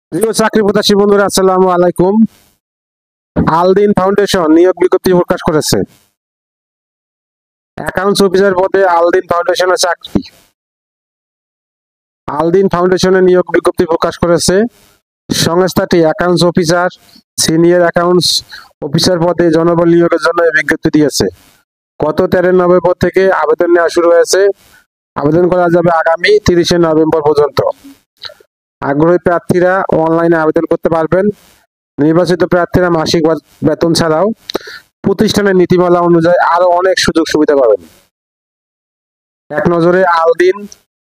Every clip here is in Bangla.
প্রিয় চাকরি প্রত্যাশী বন্ধুরা, আসসালামু আলাইকুম। আলদিন ফাউন্ডেশন নিয়োগ বিজ্ঞপ্তি প্রকাশ করেছে। অ্যাকাউন্টস অফিসার পদে আলদিন ফাউন্ডেশনের চাকরি। আলদিন ফাউন্ডেশনের নিয়োগ বিজ্ঞপ্তি প্রকাশ করেছে। সংস্থাটি accounts officer, senior accounts officer পদে জনবল নিয়োগের জন্য বিজ্ঞপ্তি দিয়েছে। গত 13 নভেম্বর থেকে আবেদন নেওয়া শুরু হয়েছে। আবেদন করা যাবে আগামী 30 নভেম্বর পর্যন্ত। আগ্রহী প্রার্থীরা অনলাইনে আবেদন করতে পারবেন। নির্বাচিত প্রার্থীরা মাসিক বেতন ছাড়াও প্রতিষ্ঠানের নীতিমালা অনুযায়ী আরো অনেক সুযোগ সুবিধা পাবেন। এক নজরে আলদিন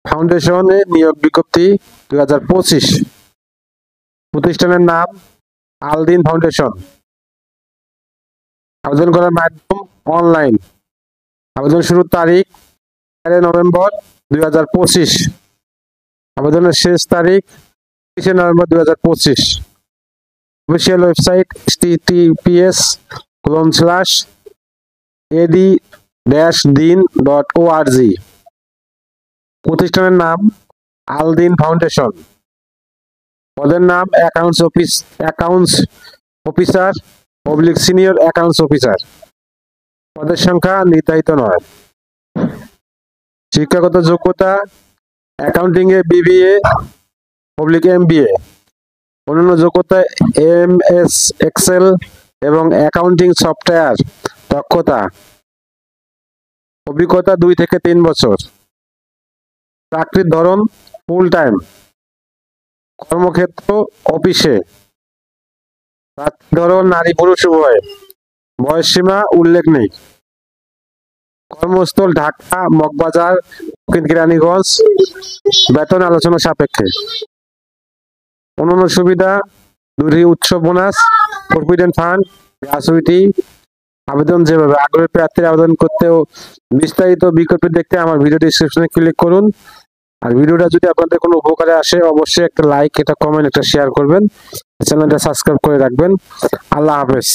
ফাউন্ডেশনে নিয়োগ বিজ্ঞপ্তি 2025। প্রতিষ্ঠানের নাম আলদিন ফাউন্ডেশন। আবেদন করার মাধ্যম অনলাইন। আবেদন শুরুর তারিখ 13 নভেম্বর 2025। আবেদনের শেষ তারিখ 30 নভেম্বর 2025। Official website https://ad-din.org। প্রতিষ্ঠানের নাম আলদিন ফাউন্ডেশন। পদের নাম accounts officer senior accounts officer. পদের সংখ্যা নির্ধারিত নয়। শিক্ষাগত যোগ্যতা অ্যাকাউন্টিং এ BBA MBA। অন্যান্য যোগ্যতা MS এক্সেল এবং অ্যাকাউন্টিং সফটওয়্যার দক্ষতা। অভিজ্ঞতা 2 থেকে 3 বছর। চাকরির ধরন ফুল টাইম। কর্মক্ষেত্র অফিসে। ধরন নারী পুরুষ উভয়। বয়সসীমা উল্লেখ নেই। কর্মস্থল ঢাকা, মগবাজার, দক্ষিণ কেরানীগঞ্জ। বেতন আলোচনা সাপেক্ষে। অন্যান্য সুবিধা: 2টি উৎসব বোনাস, প্রভিডেন্ট ফান্ড, গ্র্যাচুইটি। আবেদন যেভাবে আগ্রহী প্রার্থীরা আবেদন করতে ও বিস্তারিত বিজ্ঞপ্তি দেখতে আমার ভিডিও ডিসক্রিপশনে ক্লিক করুন। আর ভিডিওটা যদি আপনাদের কোনো উপকারে আসে অবশ্যই একটা লাইক, একটা কমেন্ট, একটা শেয়ার করবেন। চ্যানেলটা সাবস্ক্রাইব করে রাখবেন। আল্লাহ হাফেজ।